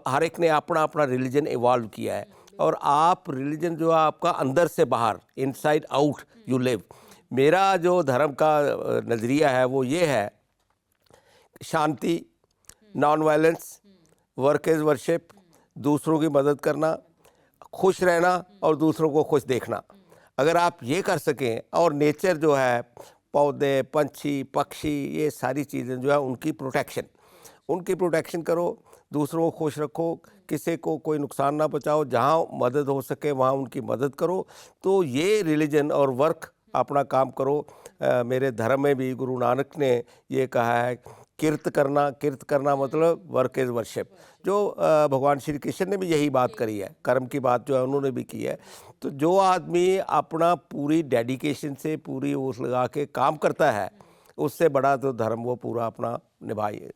हर एक ने अपना अपना रिलीजन इवॉल्व किया है। और आप रिलीजन जो है आपका अंदर से बाहर, इनसाइड आउट यू लिव। मेरा जो धर्म का नज़रिया है वो ये है, शांति, non violence, work is worship, दूसरों की मदद करना, खुश रहना और दूसरों को खुश देखना। अगर आप ये कर सकें, और नेचर जो है, पौधे, पंछी, पक्षी, ये सारी चीज़ें जो है उनकी प्रोटेक्शन करो, दूसरों को खुश रखो, किसी को कोई नुकसान ना पहुंचाओ, जहाँ मदद हो सके वहाँ उनकी मदद करो, तो ये रिलीजन और वर्क अपना काम करो। मेरे धर्म में भी गुरु नानक ने ये कहा है, किर्त करना मतलब वर्क इज़ वर्शिप। जो भगवान श्री कृष्ण ने भी यही बात करी है, कर्म की बात जो है उन्होंने भी की है। तो जो आदमी अपना पूरी डेडिकेशन से पूरी उस लगा के काम करता है, उससे बड़ा तो धर्म वो पूरा अपना निभाइए।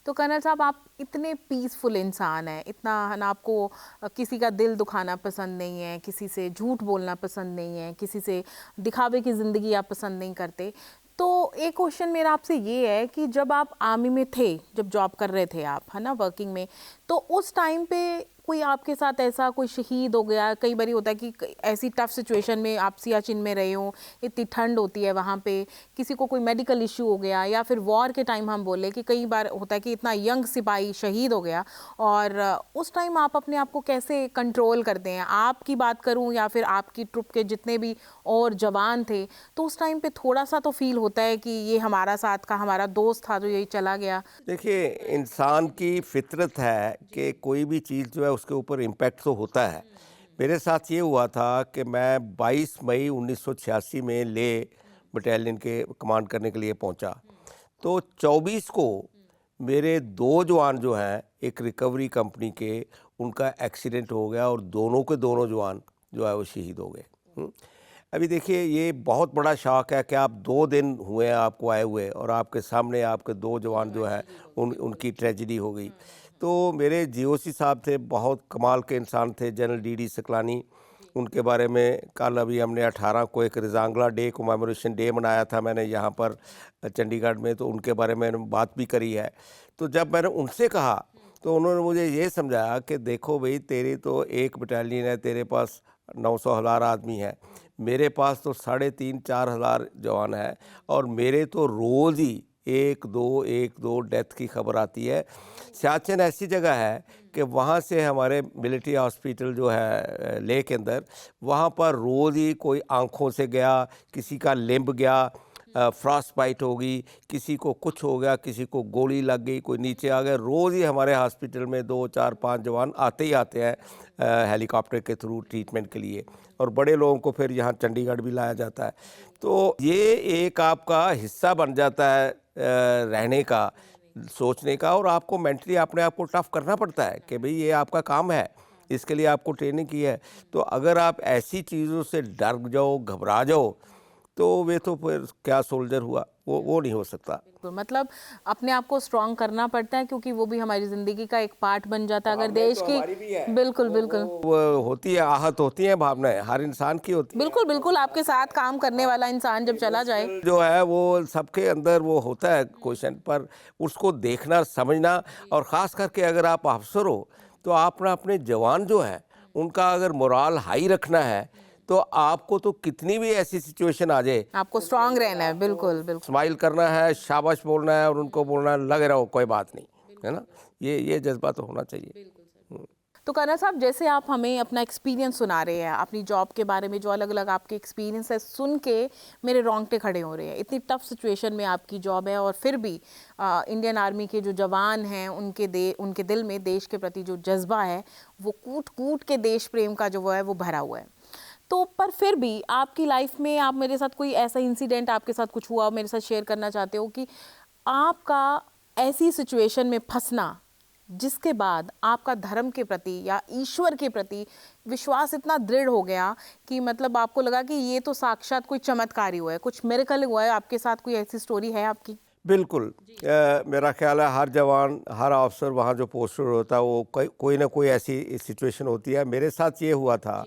तो कर्नल साहब, आप इतने पीसफुल इंसान हैं, इतना है ना, आपको किसी का दिल दुखाना पसंद नहीं है, किसी से झूठ बोलना पसंद नहीं है, किसी से दिखावे की ज़िंदगी आप पसंद नहीं करते। तो एक क्वेश्चन मेरा आपसे ये है कि जब आप आर्मी में थे, जब जॉब कर रहे थे आप, है ना, वर्किंग में, तो उस टाइम पे कोई आपके साथ ऐसा कोई शहीद हो गया? कई बार होता है कि ऐसी टफ सिचुएशन में आप सियाचिन में रहे हो, इतनी ठंड होती है वहाँ पे, किसी को कोई मेडिकल इशू हो गया, या फिर वॉर के टाइम हम बोले कि कई बार होता है कि इतना यंग सिपाही शहीद हो गया, और उस टाइम आप अपने आप को कैसे कंट्रोल करते हैं? आपकी बात करूँ या फिर आपकी ट्रुप के जितने भी और जवान थे, तो उस टाइम पे थोड़ा सा तो फील होता है कि ये हमारा साथ का हमारा दोस्त था जो यही चला गया। देखिए, इंसान की फितरत है कि कोई भी चीज़ जो है उसके ऊपर इम्पैक्ट तो होता है। मेरे साथ ये हुआ था कि मैं 22 मई 1986 में ले बटालियन के कमांड करने के लिए पहुंचा। तो 24 को मेरे 2 जवान जो हैं, एक रिकवरी कंपनी के, उनका एक्सीडेंट हो गया और दोनों के दोनों जवान जो है वो शहीद हो गए। अभी देखिए, ये बहुत बड़ा शौक है कि आप 2 दिन हुए हैं आपको आए हुए, और आपके सामने आपके 2 जवान जो हैं उनकी ट्रेजेडी हो गई। तो मेरे जीओसी साहब थे, बहुत कमाल के इंसान थे, जनरल डीडी सकलानी। उनके बारे में कल अभी हमने 18 को एक रिजांगला डे कमेमोरेशन डे मनाया था मैंने यहाँ पर चंडीगढ़ में, तो उनके बारे में बात भी करी है। तो जब मैंने उनसे कहा तो उन्होंने मुझे ये समझाया कि देखो भाई, तेरी तो एक बटालियन है, तेरे पास 900,000 आदमी है, मेरे पास तो 3,500-4 हज़ार जवान है, और मेरे तो रोज़ ही 1-2 डेथ की खबर आती है। सियाचिन ऐसी जगह है कि वहाँ से हमारे मिलिट्री हॉस्पिटल जो है लेह के अंदर, वहाँ पर रोज़ ही कोई आँखों से गया, किसी का लिम्ब गया, फ्रॉस्ट बाइट हो गई, किसी को कुछ हो गया, किसी को गोली लग गई, कोई नीचे आ गया। रोज़ ही हमारे हॉस्पिटल में 2, 4, 5 जवान आते ही आते हैं हेलीकॉप्टर के थ्रू ट्रीटमेंट के लिए, और बड़े लोगों को फिर यहाँ चंडीगढ़ भी लाया जाता है। तो ये एक आपका हिस्सा बन जाता है रहने का, सोचने का, और आपको मेंटली अपने आप को टफ करना पड़ता है कि भाई ये आपका काम है, इसके लिए आपको ट्रेनिंग की है। तो अगर आप ऐसी चीज़ों से डर जाओ, घबरा जाओ, तो वे तो फिर क्या सोल्जर हुआ, वो नहीं हो सकता। बिल्कुल, मतलब अपने आप को स्ट्रांग करना पड़ता है, क्योंकि वो भी हमारी ज़िंदगी का एक पार्ट बन जाता है अगर देश तो की। हमारी भी है, बिल्कुल बिल्कुल वो होती है, आहत होती है भावनाएं, हर इंसान की होती है। बिल्कुल बिल्कुल, आपके साथ काम करने वाला इंसान जब चला जाए। जो है वो सबके अंदर वो होता है क्वेश्चन, पर उसको देखना, समझना, और ख़ास करके अगर आप अफसर हो तो आपने अपने जवान जो है उनका अगर मोराल हाई रखना है, तो आपको तो कितनी भी ऐसी सिचुएशन आ जाए, आपको स्ट्रांग रहना है। बिल्कुल बिल्कुल। स्माइल करना है, शाबाश बोलना है, और उनको बोलना है लगे रहो, कोई बात नहीं, है ना। ये जज्बा तो होना चाहिए। तो कर्नल साहब, जैसे आप हमें अपना एक्सपीरियंस सुना रहे हैं अपनी जॉब के बारे में, जो अलग अलग आपके एक्सपीरियंस है, सुन के मेरे रोंगटे खड़े हो रहे हैं। इतनी टफ सिचुएशन में आपकी जॉब है, और फिर भी इंडियन आर्मी के जो जवान हैं उनके दिल में देश के प्रति जो जज्बा है, वो कूट कूट के देश प्रेम का जो वो है वो भरा हुआ है। तो पर फिर भी आपकी लाइफ में आप मेरे साथ कोई ऐसा इंसिडेंट आपके साथ कुछ हुआ मेरे साथ शेयर करना चाहते हो कि आपका ऐसी सिचुएशन में फंसना जिसके बाद आपका धर्म के प्रति या ईश्वर के प्रति विश्वास इतना दृढ़ हो गया कि मतलब आपको लगा कि ये तो साक्षात कोई चमत्कार ही हुआ है, कुछ मिरेकल हुआ है आपके साथ? कोई ऐसी स्टोरी है आपकी? बिल्कुल। मेरा ख्याल है हर जवान, हर ऑफिसर वहाँ जो पोस्टेड होता है, वो कोई ना कोई ऐसी सिचुएशन होती है। मेरे साथ ये हुआ था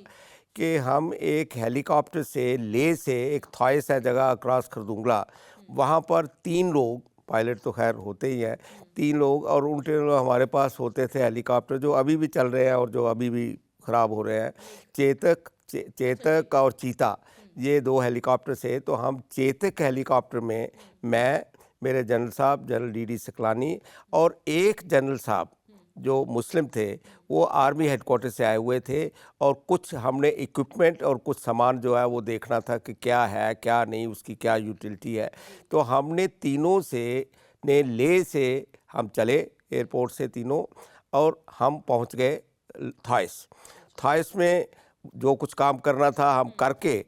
कि हम एक हेलीकॉप्टर से, ले से, एक थॉइस है जगह अक्रॉस खरदुंगला, वहाँ पर 3 लोग, पायलट तो खैर होते ही हैं, 3 लोग, और उनके हमारे पास होते थे हेलीकॉप्टर जो अभी भी चल रहे हैं और जो अभी भी ख़राब हो रहे हैं। चेतक और चीता, ये 2 हेलीकॉप्टर से, तो हम चेतक हेलीकॉप्टर में मैं, मेरे जनरल साहब जनरल डी सकलानी और एक जनरल साहब जो मुस्लिम थे, वो आर्मी हेडक्वार्टर से आए हुए थे, और कुछ हमने इक्विपमेंट और कुछ सामान जो है वो देखना था कि क्या है क्या नहीं, उसकी क्या यूटिलिटी है। तो हमने तीनों से ने ले से हम चले एयरपोर्ट से तीनों, और हम पहुंच गए थाइस में जो कुछ काम करना था हम करके,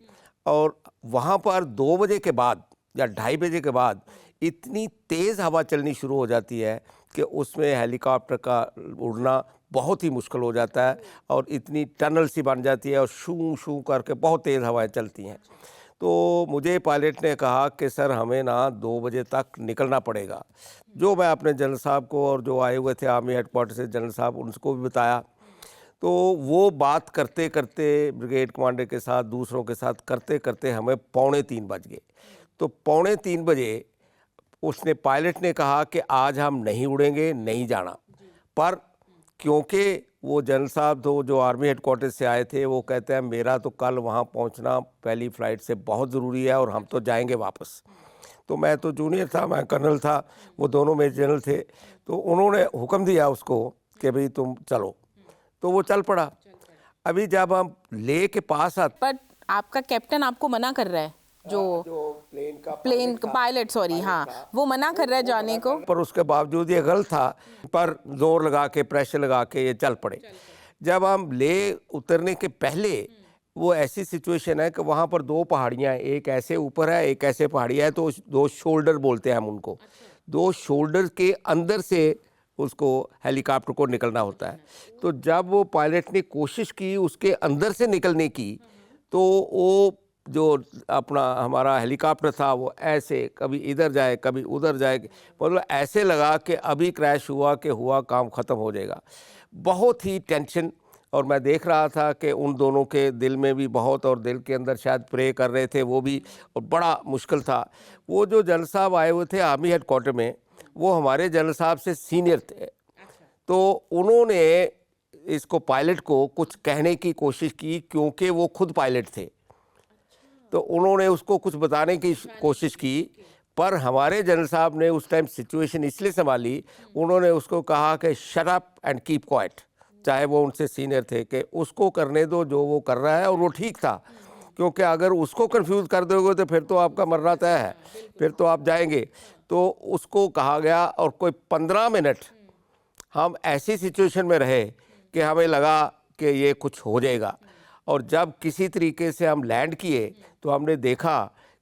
और वहाँ पर 2 बजे के बाद या 2:30 बजे के बाद इतनी तेज़ हवा चलनी शुरू हो जाती है कि उसमें हेलीकॉप्टर का उड़ना बहुत ही मुश्किल हो जाता है, और इतनी टनल सी बन जाती है और शू शू करके बहुत तेज़ हवाएं चलती हैं। तो मुझे पायलट ने कहा कि सर हमें ना 2 बजे तक निकलना पड़ेगा। जो मैं अपने जनरल साहब को और जो आए हुए थे आर्मी हेडक्वार्टर से जनरल साहब, उनको भी बताया। तो वो बात करते करते ब्रिगेड कमांडर के साथ, दूसरों के साथ करते करते हमें 2:45 बज गए। तो 2:45 बजे उसने, पायलट ने कहा कि आज हम नहीं उड़ेंगे, नहीं जाना। पर क्योंकि वो जनरल साहब तो जो आर्मी हेडक्वार्टर से आए थे, वो कहते हैं मेरा तो कल वहाँ पहुँचना पहली फ़्लाइट से बहुत ज़रूरी है और हम तो जाएंगे वापस। तो मैं तो जूनियर था, मैं कर्नल था, वो दोनों मेजर जनरल थे। तो उन्होंने हुक्म दिया उसको कि भाई तुम चलो, तो वो चल पड़ा। अभी जब हम ले के पास आते, पर आपका कैप्टन आपको मना कर रहा है, जो प्लेन का पायलट, सॉरी, हाँ, वो मना कर रहा है जाने को। पर उसके बावजूद ये गलत था, पर जोर लगा के, प्रेशर लगा के ये चल पड़े। जब हम ले उतरने के पहले, वो ऐसी सिचुएशन है कि वहाँ पर 2 पहाड़ियाँ हैं, एक ऐसे ऊपर है, एक ऐसे पहाड़ियाँ है, तो 2 शोल्डर बोलते हैं हम उनको। 2 शोल्डर के अंदर से उसको हेलीकॉप्टर को निकलना होता है। तो जब वो पायलट ने कोशिश की उसके अंदर से निकलने की, तो वो जो अपना हमारा हेलीकॉप्टर था वो ऐसे कभी इधर जाए कभी उधर जाए, मतलब ऐसे लगा कि अभी क्रैश हुआ कि हुआ, काम ख़त्म हो जाएगा। बहुत ही टेंशन, और मैं देख रहा था कि उन दोनों के दिल में भी बहुत, और दिल के अंदर शायद प्रे कर रहे थे वो भी, और बड़ा मुश्किल था। वो जो जनरल साहब आए हुए थे आर्मी हेडक्वार्टर में, वो हमारे जनरल साहब से सीनियर थे। तो उन्होंने इसको, पायलट को कुछ कहने की कोशिश की, क्योंकि वो खुद पायलट थे। तो उन्होंने उसको कुछ बताने की कोशिश की, पर हमारे जनरल साहब ने उस टाइम सिचुएशन इसलिए संभाली, उन्होंने उसको कहा कि shut up and keep quiet, चाहे वो उनसे सीनियर थे, कि उसको करने दो जो वो कर रहा है, और वो ठीक था। क्योंकि अगर उसको कंफ्यूज कर दोगे तो फिर तो आपका मरना तय है, फिर तो आप जाएंगे। तो उसको कहा गया, और कोई 15 मिनट हम ऐसी सिचुएशन में रहे कि हमें लगा कि ये कुछ हो जाएगा। और जब किसी तरीके से हम लैंड किए, तो हमने देखा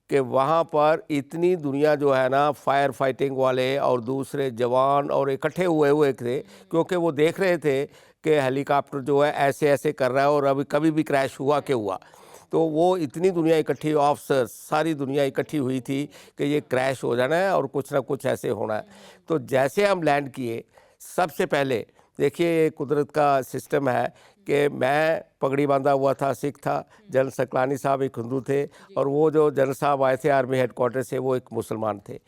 कि वहाँ पर इतनी दुनिया जो है ना, फायर फाइटिंग वाले और दूसरे जवान और इकट्ठे हुए थे, क्योंकि वो देख रहे थे कि हेलीकॉप्टर जो है ऐसे ऐसे कर रहा है, और अभी कभी भी क्रैश हुआ कि हुआ। तो वो इतनी दुनिया इकट्ठी, ऑफिसर्स, सारी दुनिया इकट्ठी हुई थी कि ये क्रैश हो जाना है और कुछ ना कुछ ऐसे होना है। तो जैसे हम लैंड किए, सबसे पहले देखिए ये कुदरत का सिस्टम है कि मैं पगड़ी बांधा हुआ था, सिख था, जनरल सकलानी साहब एक हिंदू थे, और वो जो जनरल साहब आए थे आर्मी हेडक्वार्टर से, वो एक मुसलमान थे।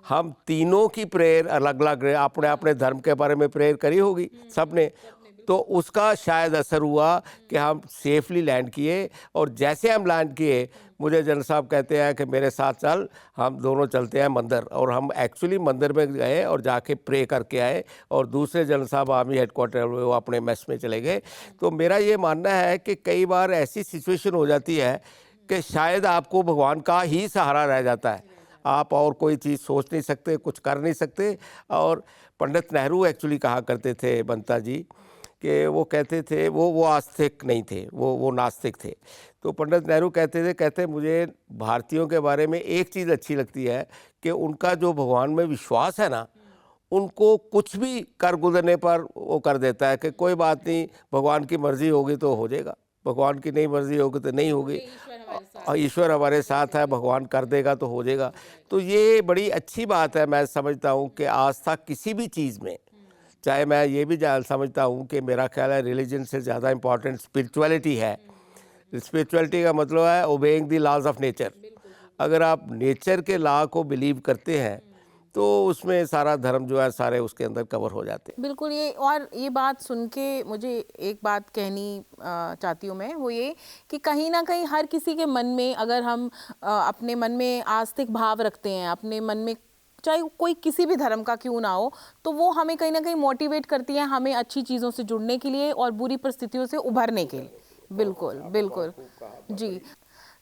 हम तीनों की प्रेयर अलग अलग, अपने अपने धर्म के बारे में प्रेयर करी होगी सब ने, तो उसका शायद असर हुआ कि हम सेफली लैंड किए। और जैसे हम लैंड किए, मुझे जनरल साहब कहते हैं कि मेरे साथ चल, हम दोनों चलते हैं मंदिर। और हम एक्चुअली मंदिर में गए और जाके प्रे करके आए, और दूसरे जनरल साहब आर्मी हेडक्वार्टर वो अपने मेस में चले गए। तो मेरा ये मानना है कि कई बार ऐसी सिचुएशन हो जाती है कि शायद आपको भगवान का ही सहारा रह जाता है, आप और कोई चीज़ सोच नहीं सकते, कुछ कर नहीं सकते। और पंडित नेहरू एक्चुअली कहा करते थे, बनता जी, कि वो कहते थे, वो आस्तिक नहीं थे, वो नास्तिक थे। तो पंडित नेहरू कहते मुझे भारतीयों के बारे में एक चीज़ अच्छी लगती है कि उनका जो भगवान में विश्वास है ना, उनको कुछ भी कर गुजरने पर वो कर देता है कि कोई बात नहीं, भगवान की मर्ज़ी होगी तो हो जाएगा, भगवान की नहीं मर्ज़ी होगी तो नहीं होगी, ईश्वर हमारे साथ है, भगवान कर देगा तो हो जाएगा। तो ये बड़ी अच्छी बात है, मैं समझता हूँ कि आस्था किसी भी चीज़ में, चाहे मैं ये भी समझता हूँ कि मेरा ख्याल है रिलीजन से ज़्यादा इम्पॉर्टेंट स्पिरिचुअलिटी है। स्पिरिचुअलिटी का मतलब है obeying the laws of nature. अगर आप नेचर के लॉ को बिलीव करते हैं, तो उसमें सारा धर्म जो है सारे उसके अंदर कवर हो जाते हैं। बिल्कुल, ये बात सुन के मुझे एक बात कहनी चाहती हूँ मैं, वो ये कि कहीं न कहीं हर किसी के मन में, अगर हम अपने मन में आस्तिक भाव रखते हैं, अपने मन में चाहे कोई किसी भी धर्म का क्यों ना हो, तो वो हमें कहीं न कहीं मोटिवेट करती है हमें अच्छी चीज़ों से जुड़ने के लिए और बुरी परिस्थितियों से उभरने के लिए। बिल्कुल, बिल्कुल। जी।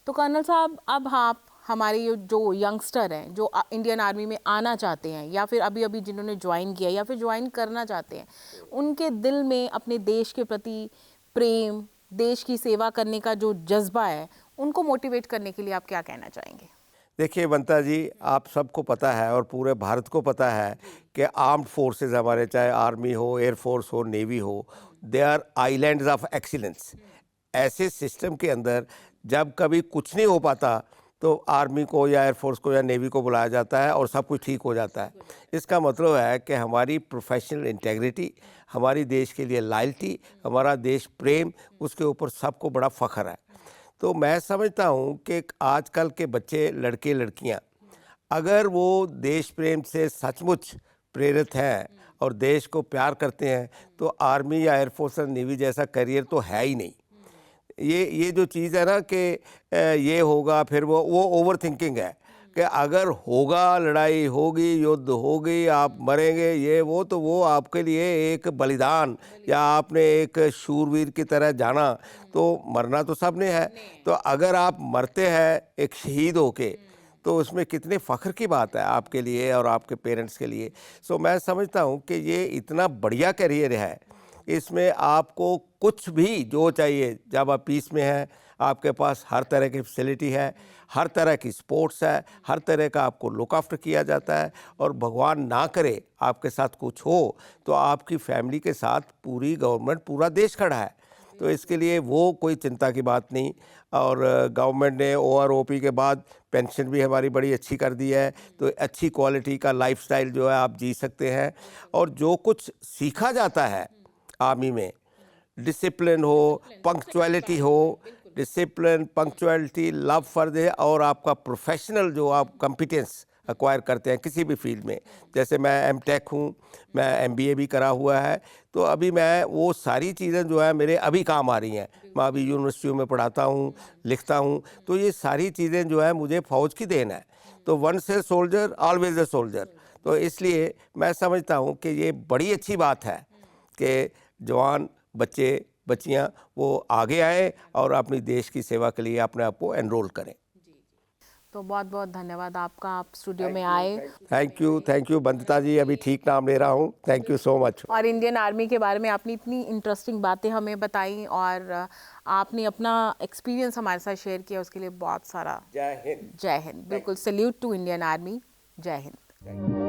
तो कर्नल साहब, अब आप हमारे ये जो यंगस्टर हैं जो इंडियन आर्मी में आना चाहते हैं या फिर अभी अभी जिन्होंने ज्वाइन किया या फिर ज्वाइन करना चाहते हैं, उनके दिल में अपने देश के प्रति प्रेम, देश की सेवा करने का जो जज्बा है, उनको मोटिवेट करने के लिए आप क्या कहना चाहेंगे? देखिए बंता जी, आप सबको पता है और पूरे भारत को पता है कि आर्म्ड फोर्सेस हमारे, चाहे आर्मी हो, एयरफोर्स हो, नेवी हो, they are islands of excellence. ऐसे सिस्टम के अंदर जब कभी कुछ नहीं हो पाता तो आर्मी को या एयरफोर्स को या नेवी को बुलाया जाता है और सब कुछ ठीक हो जाता है। इसका मतलब है कि हमारी प्रोफेशनल इंटेग्रिटी, हमारी देश के लिए लॉयल्टी, हमारा देश प्रेम, उसके ऊपर सबको बड़ा फ़ख्र है। तो मैं समझता हूँ कि आजकल के बच्चे, लड़के लड़कियाँ, अगर वो देश प्रेम से सचमुच प्रेरित हैं और देश को प्यार करते हैं, तो आर्मी या एयरफोर्स और नेवी जैसा करियर तो है ही नहीं। ये जो चीज़ है ना कि ये होगा फिर वो ओवर थिंकिंग है कि अगर होगा, लड़ाई होगी, युद्ध होगी, आप मरेंगे, ये वो, तो वो आपके लिए एक बलिदान या आपने एक शूरवीर की तरह जाना, तो मरना तो सब ने है। तो अगर आप मरते हैं एक शहीद होके, तो उसमें कितने फ़ख्र की बात है आपके लिए और आपके पेरेंट्स के लिए। सो मैं समझता हूँ कि ये इतना बढ़िया करियर है, इसमें आपको कुछ भी जो चाहिए, जब आप पीस में हैं, आपके पास हर तरह की फैसिलिटी है, हर तरह की स्पोर्ट्स है, हर तरह का आपको लुक आफ्टर किया जाता है, और भगवान ना करे आपके साथ कुछ हो, तो आपकी फैमिली के साथ पूरी गवर्नमेंट, पूरा देश खड़ा है। तो इसके लिए वो कोई चिंता की बात नहीं। और गवर्नमेंट ने OROP के बाद पेंशन भी हमारी बड़ी अच्छी कर दी है, तो अच्छी क्वालिटी का लाइफस्टाइल जो है आप जी सकते हैं। और जो कुछ सीखा जाता है आर्मी में, डिसिप्लिन हो, पंक्चुअलिटी हो, discipline, punctuality, love for the, और आपका प्रोफेशनल जो आप कॉम्पिटेंस एक्वायर करते हैं किसी भी फील्ड में, जैसे मैं M.Tech हूँ, मैं MBA भी करा हुआ है, तो अभी मैं वो सारी चीज़ें जो है मेरे अभी काम आ रही हैं। मैं अभी यूनिवर्सिटियों में पढ़ाता हूँ, लिखता हूँ, तो ये सारी चीज़ें जो है मुझे फ़ौज की देन है। तो once a soldier always a soldier. तो इसलिए मैं समझता हूँ कि ये बड़ी अच्छी बात है कि जवान बच्चे बच्चियाँ वो आगे आए और अपनी देश की सेवा के लिए अपने आप को एनरोल करें। तो बहुत बहुत धन्यवाद आपका, आप स्टूडियो में आए थैंक यू बंदिता जी, अभी ठीक नाम ले रहा हूँ। Thank you so much. और इंडियन आर्मी के बारे में आपने इतनी इंटरेस्टिंग बातें हमें बताई और आपने अपना एक्सपीरियंस हमारे साथ शेयर किया, उसके लिए बहुत सारा जय हिंद। जय हिंद। बिल्कुल, सैल्यूट टू इंडियन आर्मी। जय हिंद।